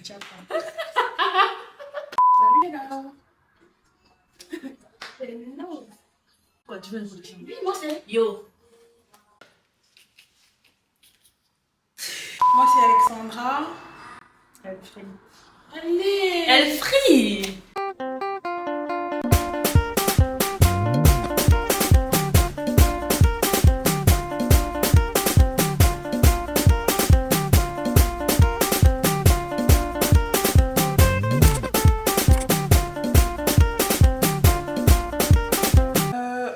Ciao. Salut les gars. Non. Quoi, tu veux une production? Oui, moi c'est. Yo. Moi c'est Alexandra. Elle frit. Allez. Elle frit.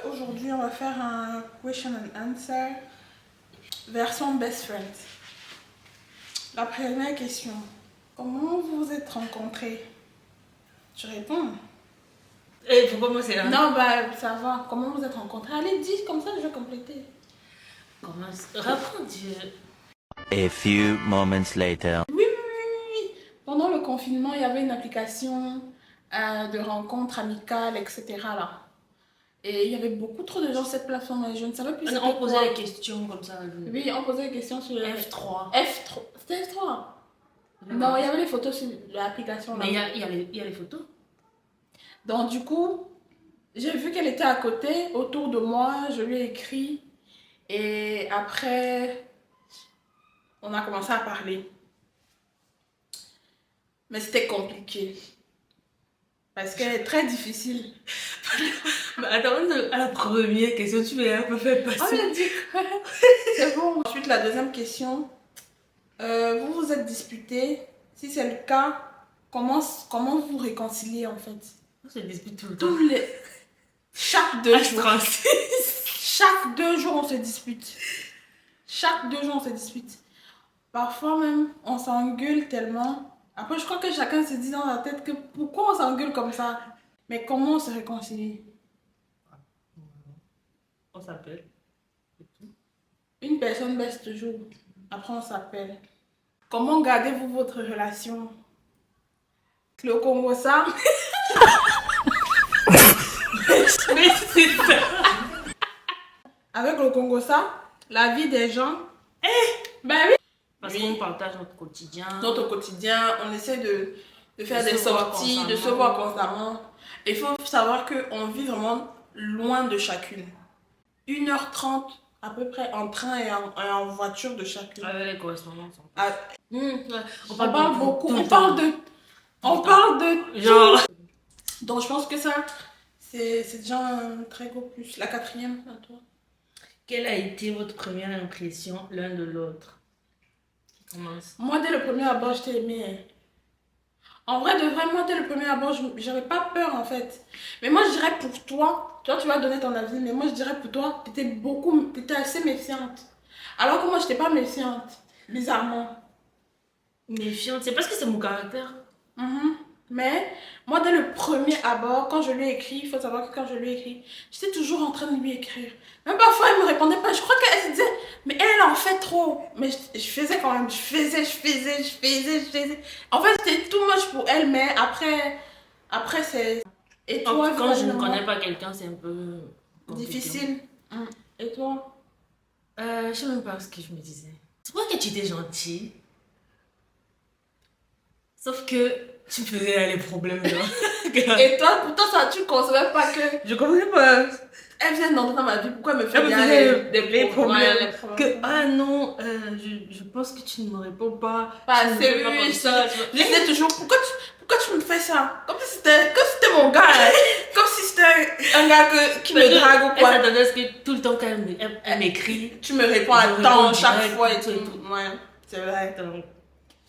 Aujourd'hui on va faire un question and answer version best friend. La première question. Comment vous vous êtes rencontrés? Tu réponds? Eh, pourquoi moi c'est là? Non, bah ça va. Comment vous êtes rencontrés? Allez, dis comme ça, je vais compléter. Comment? Raconte. A few moments later. Oui. Pendant le confinement, il y avait une application de rencontres amicales, etc. là. Et il y avait beaucoup trop de gens sur cette plateforme et je ne savais plus. On posait des questions comme ça. Oui, on posait des questions sur F3. F3. C'était F3. Non, il y avait les photos sur l'application. Mais il y a les photos. Donc du coup, j'ai vu qu'elle était à côté, autour de moi, je lui ai écrit. Et après, on a commencé à parler. Mais c'était compliqué. Parce qu'elle est très difficile. Mais attends, à la première question, tu m'as un peu fait Ah, passer. mais dit quoi? C'est bon. Ensuite, la deuxième question. Vous vous êtes disputés. Si c'est le cas, comment vous réconciliez en fait? On se dispute tout le temps. Chaque 2 jours. H36. Chaque 2 jours, on se dispute. Chaque 2 jours, on se dispute. Parfois même, on s'engueule tellement. Après, je crois que chacun se dit dans la tête que pourquoi on s'engueule comme ça? Mais comment on se réconcilie? On s'appelle. Une personne baisse toujours. Après, on s'appelle. Comment gardez-vous votre relation? Le Congo, ça? Mais c'est ça. Avec le Congo, ça, la vie des gens. Ben oui. Parce Oui. qu'on partage notre quotidien. Notre quotidien, on essaie de faire De des se voir sorties, de se constamment. voir constamment. Il faut savoir qu'on vit vraiment loin de chacune. 1h30 à peu près en train et en voiture de chacune. Avec les correspondances. Ah, Ouais. on parle beaucoup, tout le on parle temps. de... On parle de... Genre. Donc je pense que ça, c'est déjà un très gros plus. La quatrième, à toi. Quelle a été votre première impression l'un de l'autre? Qui commence? Moi, dès le premier abord, je t'ai aimé. Hein. En vrai, de vrai, moi, dès le premier abord, j'avais pas peur, en fait. Mais moi, je dirais pour toi, tu vas donner ton avis, mais moi, je dirais pour toi, t'étais assez méfiante. Alors que moi, j'étais pas méfiante, bizarrement. Méfiante, c'est parce que c'est mon caractère. Mhm. Mais, moi, dès le premier abord, quand je lui ai écrit, il faut savoir que quand je lui ai écrit, j'étais toujours en train de lui écrire. Même parfois, elle me répondait pas. Je crois qu'elle se disait, mais elle en fait trop. Mais je faisais quand même, je faisais. En fait, c'était too much pour elle, mais après c'est... Et toi, Quand je ne finalement, connais pas quelqu'un, c'est un peu compliqué. difficile. Et toi? Je sais même pas ce que je me disais. C'est vrai que tu étais gentille. Sauf que tu faisais les problèmes, genre. Et toi, pourtant, ça, tu ne concevais pas que Je comprenais pas. elle vient d'entrer dans ma vie. Pourquoi elle me fait Elle me bien faisait des problèmes? problèmes. Les problèmes. Que, ah non, je pense que tu ne me réponds pas. Pas Tu ne me assez, fais pas oui, comme oui, ça. je disais toujours, pourquoi tu me fais ça? Comme si c'était mon gars, hein. Comme si c'était un gars qui me drague ou Elle quoi. s'attendait à ce que tout le temps quand elle m'écrit, Tu me réponds à Je temps réponds chaque direct, fois et tout et tout. Ouais, c'est vrai. donc,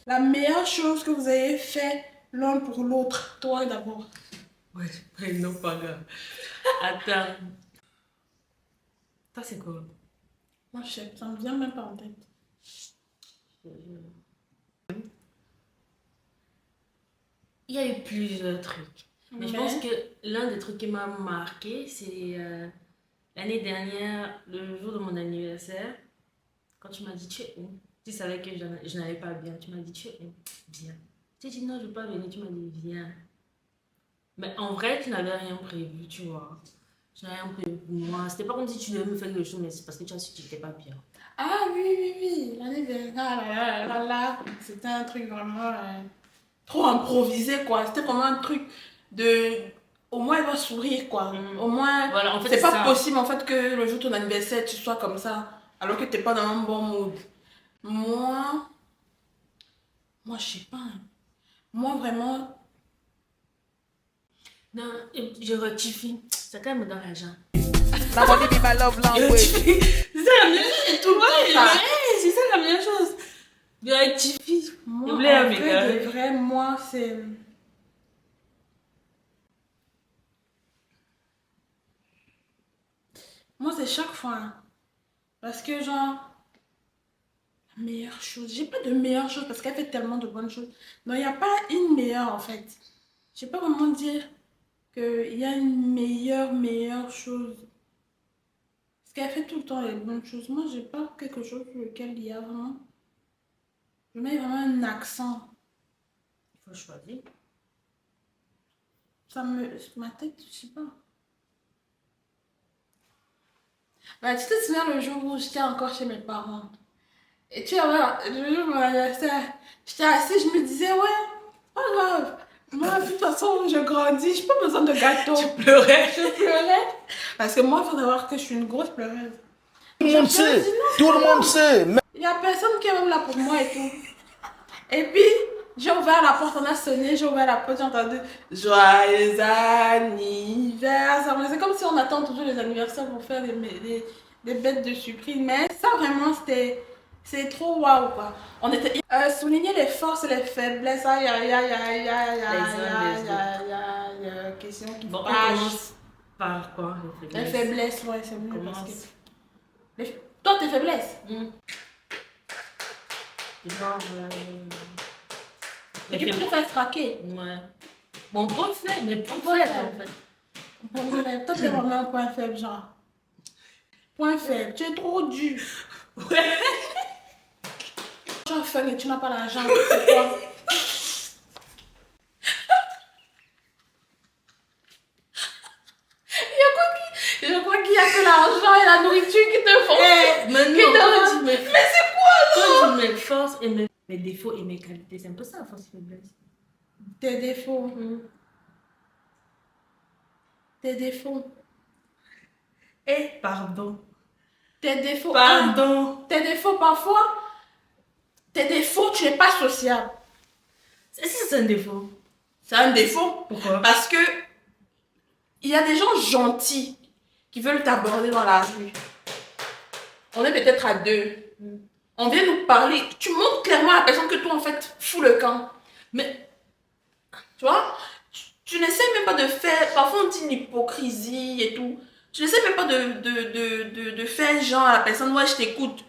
La meilleure chose que vous avez fait l'un pour l'autre, toi d'abord. ouais, non, pas grave. Attends. Ça, c'est quoi? Moi, je sais, ça me vient même pas en tête. Il y a eu plusieurs trucs. Mais je Mais- pense que l'un des trucs qui m'a marqué, c'est l'année dernière, le jour de mon anniversaire, quand tu m'as dit tu es où? Tu savais que je n'allais pas bien. Tu m'as dit tu es où? Viens. Tu as dit non, je ne veux pas venir. Tu m'as dit viens. Mais en vrai, tu n'avais rien prévu, tu vois. Je n'avais rien prévu pour moi. C'était pas comme si tu devais me faire quelque chose, mais c'est parce que tu as su que tu n'étais pas bien. Ah oui, l'année dernière, ah là là, c'était un truc vraiment... trop improvisé, quoi. C'était vraiment un truc de... Au moins, elle va sourire, quoi. Au moins, Voilà, en fait, c'est pas ça. possible, en fait, que le jour de ton anniversaire, tu sois comme ça, alors que t'es pas dans un bon mood. Moi, moi, je sais pas. Moi, vraiment... Non, je rectifie. C'est quand même dans l'argent. My money be my love language. C'est ça la même chose. Tout le temps, ça. Ouais, c'est ça la même chose. Je rectifie. Moi, Oubliez en un vrai, méga. de vrai, moi, c'est... Moi, c'est chaque fois. Hein. Parce que, genre, la meilleure chose... J'ai pas de meilleure chose parce qu'elle fait tellement de bonnes choses. Non, il n'y a pas une meilleure, en fait. Je sais pas comment dire qu'il y a une meilleure chose. Parce qu'elle fait tout le temps les bonnes choses. Moi, j'ai pas quelque chose sur lequel il y a vraiment... Je mets vraiment un accent. Il faut choisir. Ça me... Ma tête, je sais pas. Bah, tu te souviens le jour où j'étais encore chez mes parents. Et tu vois, le jour de mon anniversaire, j'étais assise, je me disais, ouais, pas grave. Moi, de toute façon, je grandis, j'ai pas besoin de gâteau. Tu pleurais. Je pleurais. Parce que moi, il faut savoir que je suis une grosse pleureuse. Tout le monde sait. Tout le monde sait. Il y a personne qui est même là pour moi et tout. Et puis, j'ai ouvert la porte, on a sonné, j'ai ouvert la porte, j'ai entendu Joyeux anniversaire. C'est comme si on attend toujours les anniversaires pour faire des bêtes de surprise. Mais ça, vraiment, c'est trop waouh, quoi. On était... souligner les forces et les faiblesses. Aïe, aïe, aïe, aïe, aïe, aïe, Les uns aïe, des aïe, aïe, aïe, question qui Bon, on fâche. commence par quoi? Les faiblesses, ouais, c'est mieux parce Commence. que... Toi, tes faiblesses. Genre, Et tu préfères traquer. ouais. Bon, point faible, mais point faible en fait. Point faible. Toi, t'es vraiment un point faible, genre. Point faible. Tu es trop dur. Ouais. Tu as faim et tu n'as pas l'argent. C'est quoi? Je crois qu'il n'y a que l'argent et la nourriture qui te font. Mais non, Qui te quand rend- tu me- Mais c'est quoi, quand tu mes forces et mes défauts et mes qualités, c'est un peu ça la force et faiblesse. tes défauts? Tes défauts. Et Pardon. tes défauts. Pardon. Tes défauts, parfois. Tes défauts, tu n'es pas sociable. Est-ce que c'est un défaut? C'est un défaut. Pourquoi? Parce que il y a des gens gentils qui veulent t'aborder dans la rue. On est peut-être à deux. On vient nous parler. Tu montres clairement à la personne que toi, en fait, fous le camp. Mais Tu vois, tu n'essaies même pas de faire... Parfois, on dit une hypocrisie et tout. Tu n'essaies même pas de faire genre à la personne, ouais, je t'écoute.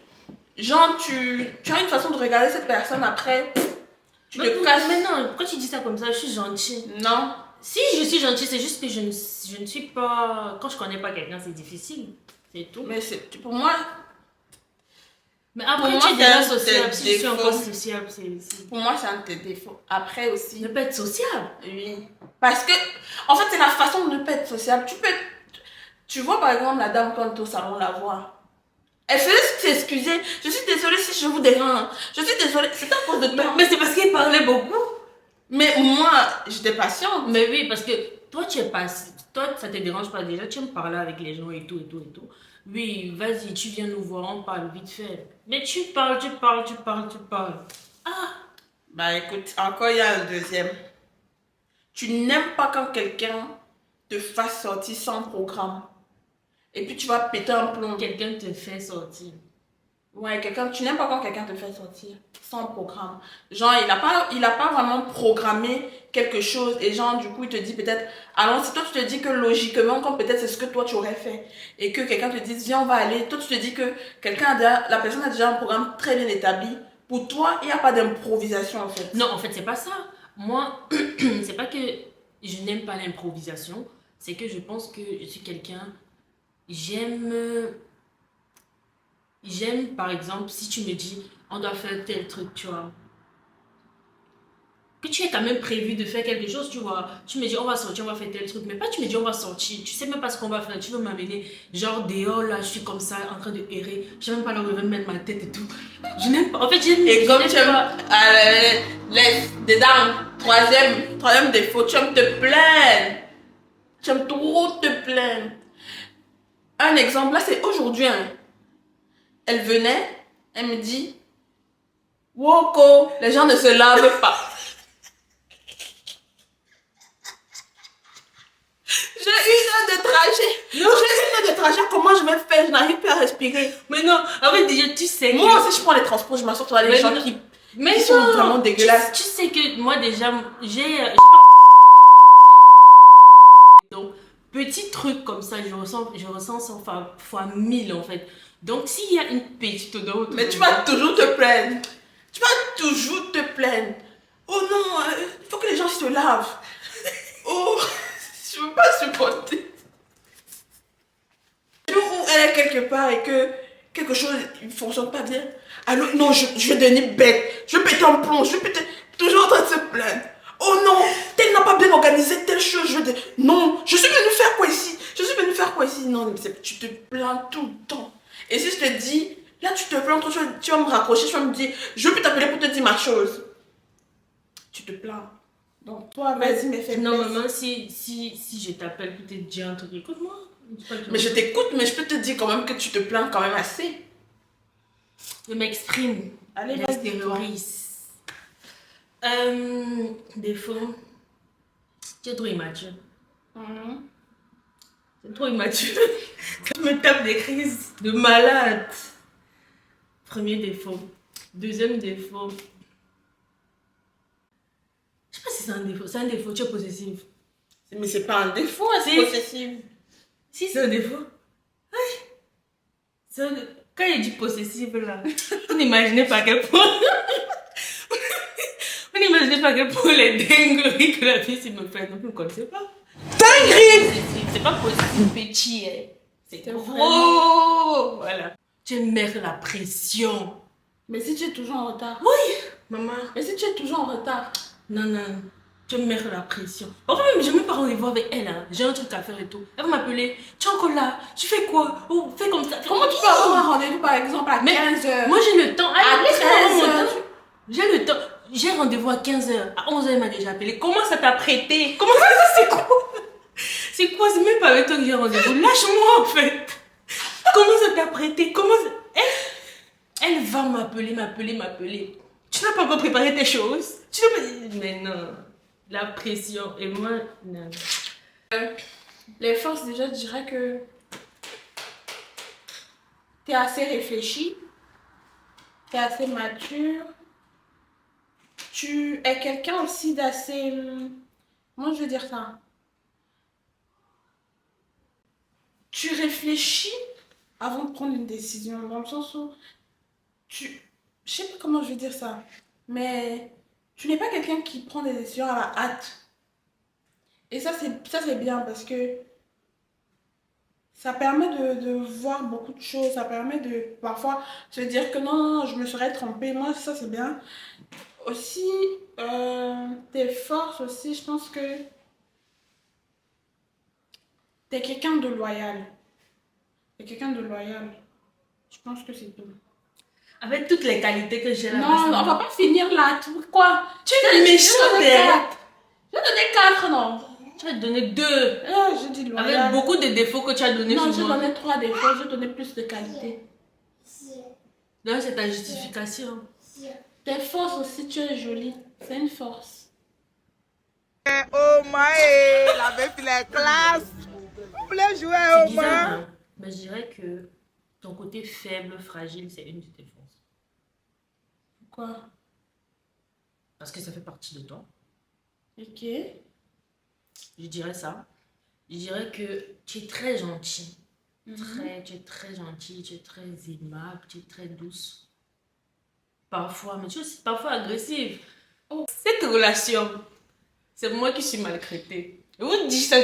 Genre, tu as une façon de regarder cette personne après, tu te casses. mais non, pourquoi tu dis ça comme ça? Je suis gentille. Non. Si je suis gentille, c'est juste que je ne suis pas. Quand je connais pas quelqu'un, c'est difficile. C'est tout. Mais c'est pour moi, Mais après, pour tu moi, es déjà c'est un sociable. Si je suis défaut. encore sociable, c'est. pour moi, c'est un de tes défauts. Après aussi, Ne pas être sociable. oui. Parce que, en fait, c'est la façon de ne pas être sociable. Tu vois, par exemple, la dame quand au salon la voit. Elle faisait s'excuser. Je suis désolée si je vous dérange. Je suis désolée. C'est à cause de toi. Mais c'est parce qu'il parlait beaucoup. Mais moi, j'étais patiente. Mais oui, parce que toi, tu es pas. Toi, ça te dérange pas déjà. Tu aimes parler avec les gens et tout, et tout, et tout. Oui, vas-y, tu viens nous voir, on parle vite fait. Mais tu parles. Ah, Bah écoute, encore il y a un deuxième. Tu n'aimes pas quand quelqu'un te fasse sortir sans programme. Et puis tu vas péter un plomb. quelqu'un te fait sortir. Ouais, tu n'aimes pas quand quelqu'un te fait sortir sans programme. Genre, il a pas vraiment programmé quelque chose et genre, du coup, il te dit peut-être, alors si toi tu te dis que logiquement, comme peut-être c'est ce que toi tu aurais fait et que quelqu'un te dise, viens, on va aller, toi tu te dis que la personne a déjà un programme très bien établi. Pour toi, il n'y a pas d'improvisation en fait. Non, en fait, c'est pas ça. Moi, c'est pas que je n'aime pas l'improvisation, c'est que je pense que je suis quelqu'un. J'aime, par exemple, si tu me dis, on doit faire tel truc, tu vois. Que tu aies quand même prévu de faire quelque chose, tu vois. Tu me dis, on va sortir, on va faire tel truc. Mais pas tu me dis, on va sortir. Tu sais même pas ce qu'on va faire. Tu veux m'amener, genre, dehors, là, je suis comme ça, en train de errer. Je sais même pas là où je vais mettre ma tête et tout. Je n'aime pas. En fait, Et comme j'aime tu aimes pas. des dames Troisième défaut, tu aimes te plaindre. Tu aimes trop te plaindre. Un exemple, là c'est aujourd'hui. Hein. Elle venait, elle me dit, Woko, les gens ne se lavent pas. J'ai 1 heure de trajet. J'ai 1 heure de trajet, comment je vais faire? Je n'arrive plus à respirer. Mais non, en fait, déjà, tu sais que... Moi aussi, je prends les transports, je m'assure sur les gens qui sont vraiment dégueulasses. Tu sais que moi, déjà, j'ai donc, petit truc comme ça, je ressens ça fois 1000 en fait. Donc, s'il y a une petite odeur autour Mais de tu moi- vas toujours te plaindre. Tu vas toujours te plaindre. Oh non, il faut que les gens se lavent. Oh, je ne veux pas supporter. Le jour où elle est quelque part et que quelque chose ne fonctionne pas bien, alors non, je vais devenir bête. Je vais péter en plomb. Je vais péter. Toujours en train de se plaindre. Oh non, tel n'a pas bien organisé telle chose. Non, je suis venue faire quoi ici? Je suis venue faire quoi ici? Non, mais tu te plains tout le temps. Et si je te dis, là tu te plains, tu vas me raccrocher, tu vas me dire, je peux t'appeler pour te dire ma chose. Tu te plains. Donc toi, vas-y, mais fais. Non, maman, si je t'appelle pour te dire un truc, écoute-moi. Mais je t'écoute, mais je peux te dire quand même que tu te plains quand même assez. Je m'exprime. Allez, Je vas-y, dis-toi. terrorise. Défaut. Tu es trop immature. C'est trop immature. Tu me tapes des crises de malade. Premier défaut. Deuxième défaut. Je sais pas si c'est un défaut. C'est un défaut, tu es possessive. Mais c'est pas un défaut, c'est Si. possessive. Si, c'est un défaut. Ouais. Quand il dit possessive là, vous n'imaginez pas à quel point. Vous n'imaginez pas à quel point les dingueries que la fille me fait. Donc, vous ne connaissez pas. Dinguerie! C'est pas possessive petit, hein. C'est C'est gros. Voilà. Tu mets la pression. Mais si tu es toujours en retard. Oui, maman. Mais si tu es toujours en retard. Non, non. Tu mets la pression. Enfin, même, je n'ai même pas rendez-vous avec elle. Hein. J'ai un truc à faire et tout. Elle va m'appeler. Tu es encore là. Tu fais quoi? Oh, fais comme ça. Comment tu peux avoir un rendez-vous par exemple à 15h? Moi, j'ai le temps. À 13h. J'ai le temps. J'ai rendez-vous à 15h. À 11h, elle m'a déjà appelé. Comment ça t'a prêté? Comment ça, c'est quoi? C'est quoi? C'est même pas avec toi que j'ai rendez-vous. Lâche-moi, en fait. Comment ça t'a prêté? Comment ça... Elle va m'appeler. Tu n'as pas encore préparé tes choses? Tu n'as pas... Mais non. La pression. Et moi, non. Les forces, déjà, je dirais que tu es assez réfléchi, tu es assez mature, tu es quelqu'un aussi d'assez... Comment je veux dire ça? Tu réfléchis avant de prendre une décision, dans le sens où je sais pas comment je veux dire ça, mais tu n'es pas quelqu'un qui prend des décisions à la hâte. Et ça, c'est bien parce que ça permet de voir beaucoup de choses. Ça permet de parfois se dire que non, je me serais trompée. Moi, ça, c'est bien. Aussi, tes forces aussi, je pense que t'es quelqu'un de loyal. T'es quelqu'un de loyal. Je pense que c'est tout. Avec toutes les qualités que j'ai là. Non, on va pas finir là. Quoi? Tu es méchante, hein? Je vais donner 4, non? Tu as donné 2. Je dis loyal. Avec beaucoup de défauts que tu as donnés Non, sur j'ai moi. donné 3 défauts, j'ai donné plus de qualité. Là, c'est ta justification. Tes forces aussi, tu es jolie. C'est une force. Oh my, la meuf il est classe. Vous voulez jouer C'est au bizarre, moins? hein? Mais je dirais que ton côté faible, fragile, c'est une de tes forces. Pourquoi? Parce que ça fait partie de toi. Ok. Je dirais ça. Je dirais que tu es très gentil. Tu es très gentil, tu es très aimable, tu es très douce. Parfois, mais tu es aussi parfois agressive. Oh, cette relation, c'est moi qui suis maltraitée. Je vous dis ça.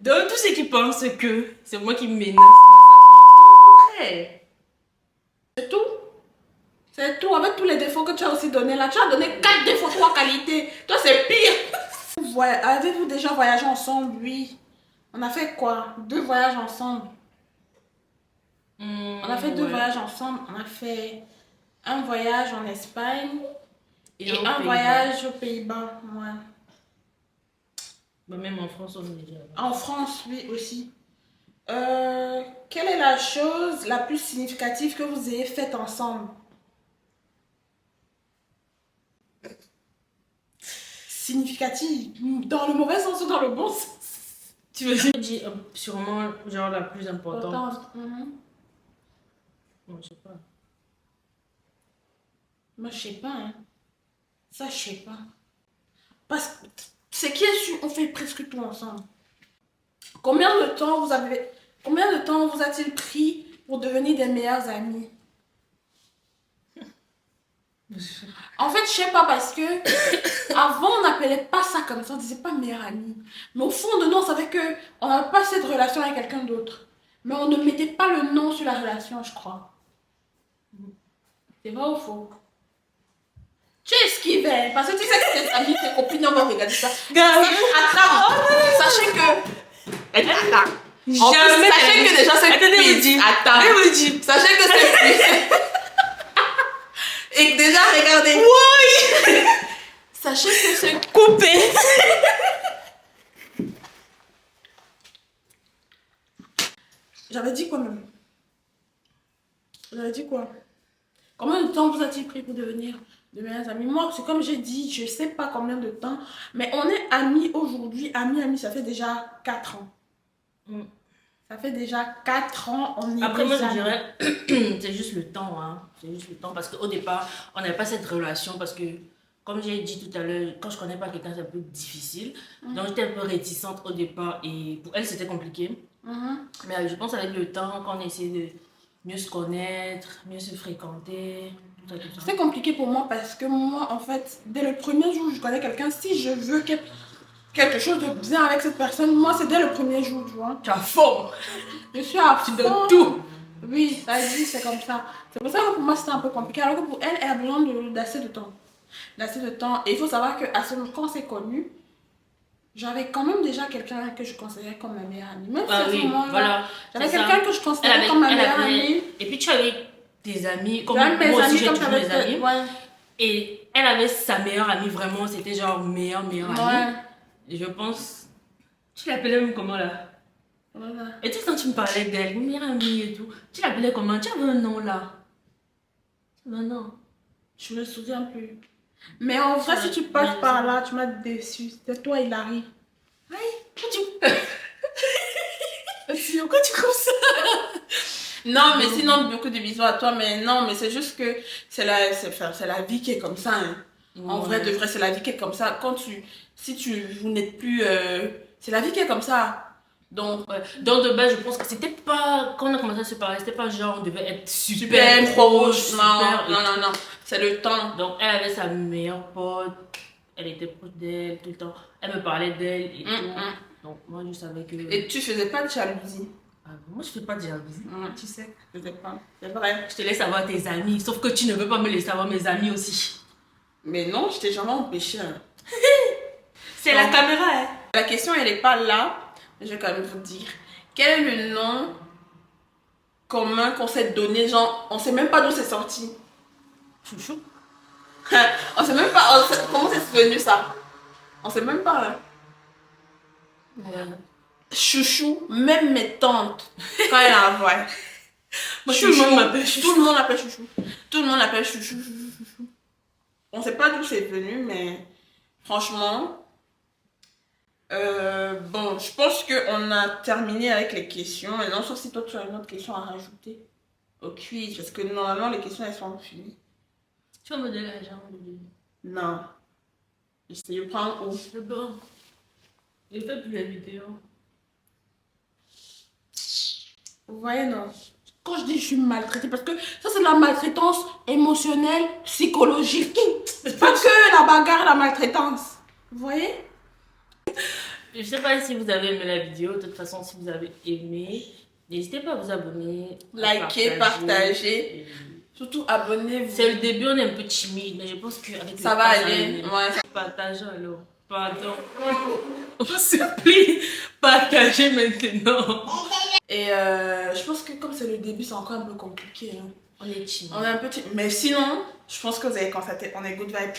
Donc, tous ceux qui pensent que c'est moi qui menace, ouais. C'est tout. C'est tout. Avec tous les défauts que tu as aussi donnés là, tu as donné 4 défauts, 3 qualités. Toi, c'est pire. Avez-vous déjà voyagé ensemble? Oui. On a fait quoi? 2 voyages ensemble. On a fait 2 voyages ensemble. On a fait un voyage en Espagne Et aux un Pays-Bas. voyage aux Pays-Bas, ouais. Bah, même en France, on est déjà. En France, oui, aussi. Quelle est la chose la plus significative que vous ayez faite ensemble? Significative, dans le mauvais sens ou dans le bon sens? Tu veux dire sûrement, genre, la plus importante. Importante. Bon, je sais pas. Moi, je sais pas, hein. Ça, je sais pas. Parce que c'est qui est sûr, on fait presque tout ensemble. Combien de temps vous a-t-il pris pour devenir des meilleurs amis? En fait, je sais pas parce que avant on n'appelait pas ça comme ça, on disait pas meilleur ami. Mais au fond de nous, on savait que on n'avait pas cette relation avec quelqu'un d'autre. Mais on ne mettait pas le nom sur la relation, je crois. C'est vrai ou faux? Tu esquivais parce que tu sais que tes amis, tes copines vont regarder ça. Attends, sachez que. Attends. En plus, sachez que déjà c'est cuit. Attends. Sachez que c'est cuit. Et que déjà, regardez. Oui. Sachez que c'est coupé. J'avais dit quoi même? J'avais dit quoi? Combien de temps vous a-t-il pris pour devenir de meilleurs amis? Moi, c'est comme j'ai dit, je sais pas combien de temps, mais on est amis aujourd'hui. Amis, ça fait déjà 4 ans. Ça fait déjà 4 ans, on est Après, moi, déjà je dirais, c'est juste le temps, hein. C'est juste le temps, parce qu'au départ, on n'avait pas cette relation, parce que, comme j'ai dit tout à l'heure, quand je connais pas quelqu'un, c'est un peu difficile. Donc, j'étais un peu réticente au départ, et pour elle, c'était compliqué. Mais je pense avec le temps, quand on essaie de mieux se connaître, mieux se fréquenter, tout ça. C'est compliqué pour moi parce que moi, en fait, dès le premier jour où je connais quelqu'un, si je veux quelque chose de bien avec cette personne, moi, c'est dès le premier jour, tu vois. Tu as fond. Je suis à Tu fond. donnes tout. Oui, ça dit, c'est comme ça. C'est pour ça que pour moi, c'était un peu compliqué. Alors que pour elle, elle a besoin d'assez de temps. D'assez de temps. Et il faut savoir que quand on s'est connus, j'avais quand même déjà quelqu'un que je considérais comme ma meilleure amie. Même si à ce moment-là, voilà. j'avais C'est quelqu'un ça. que je considérais comme ma meilleure amie. Et puis tu avais tes amis, comme Même mes moi aussi amis, j'ai comme toujours t'avais des amis. ouais. Et elle avait sa meilleure amie, vraiment, c'était genre meilleure amie. Ouais. Et je pense, tu l'appelais même comment là? Voilà. Et tout quand tu me parlais d'elle, meilleure amie et tout, tu l'appelais comment? Tu avais un nom là? Non. Je me souviens plus. Mais en vrai, si tu passes par là, tu m'as déçu. C'était toi, Hilary. Oui, pourquoi tu comme ça? Non, mais sinon, beaucoup de bisous à toi. Mais non, mais c'est juste que c'est la vie qui est comme ça. Hein. En vrai, de vrai, c'est la vie qui est comme ça. Vous n'êtes plus... c'est la vie qui est comme ça. Donc, Donc de base, je pense que c'était pas... Quand on a commencé à se parler, c'était pas genre on devait être super super proche. proche. Non. C'est le temps. Donc elle avait sa meilleure pote, elle était proche d'elle tout le temps. Elle me parlait d'elle et tout. Donc moi, je savais que... Et tu faisais pas de jalousie? Moi, je fais pas de jalousie. Tu sais, je faisais pas. C'est vrai. Je te laisse avoir tes amis, sauf que tu ne veux pas me laisser avoir mes amis aussi. Mais non, je t'ai jamais empêché. Hein. C'est la caméra, hein. La question, elle est pas là. Je vais quand même vous dire. Quel est le nom commun qu'on s'est donné? Genre, on sait même pas d'où c'est sorti. Chouchou. On sait même pas comment c'est venu ça. On sait même pas. Hein. Ouais. Chouchou, même mes tantes, quand elles la voient. Moi, tout le monde m'appelle Chouchou. Tout le monde l'appelle Chouchou. Tout le monde l'appelle Chouchou. On sait pas d'où c'est venu, mais franchement, bon, je pense qu'on a terminé avec les questions. Et non, sauf si toi tu as une autre question à rajouter au quiz, parce que normalement les questions elles sont finies. Tu vas me donner l'argent. Non. Je prends où? C'est bon. J'ai fait plus la vidéo. Vous voyez, non? Quand je dis je suis maltraitée, parce que ça c'est de la maltraitance émotionnelle, psychologique. C'est pas que la bagarre et la maltraitance. Vous voyez? Je sais pas si vous avez aimé la vidéo. De toute façon, si vous avez aimé, n'hésitez pas à vous abonner, Liker, partager. Et... Surtout abonnez-vous. C'est le début, on est un peu timide, mais je pense qu'avec ça va aller. Ouais. Partagez alors. Pardon. On se plie. Partagez maintenant. Et je pense que comme c'est le début, c'est encore un peu compliqué. Hein. On est timide. On est un peu timide. Mais sinon, je pense que vous avez constaté, on est good vibe.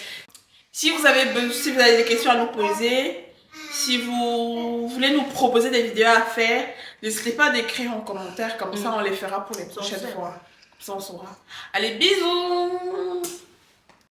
Si vous avez des questions à nous poser, si vous voulez nous proposer des vidéos à faire, n'hésitez pas à d'écrire en commentaire, comme ça on les fera pour les prochaines fois. Comme ça on saura. Allez, bisous!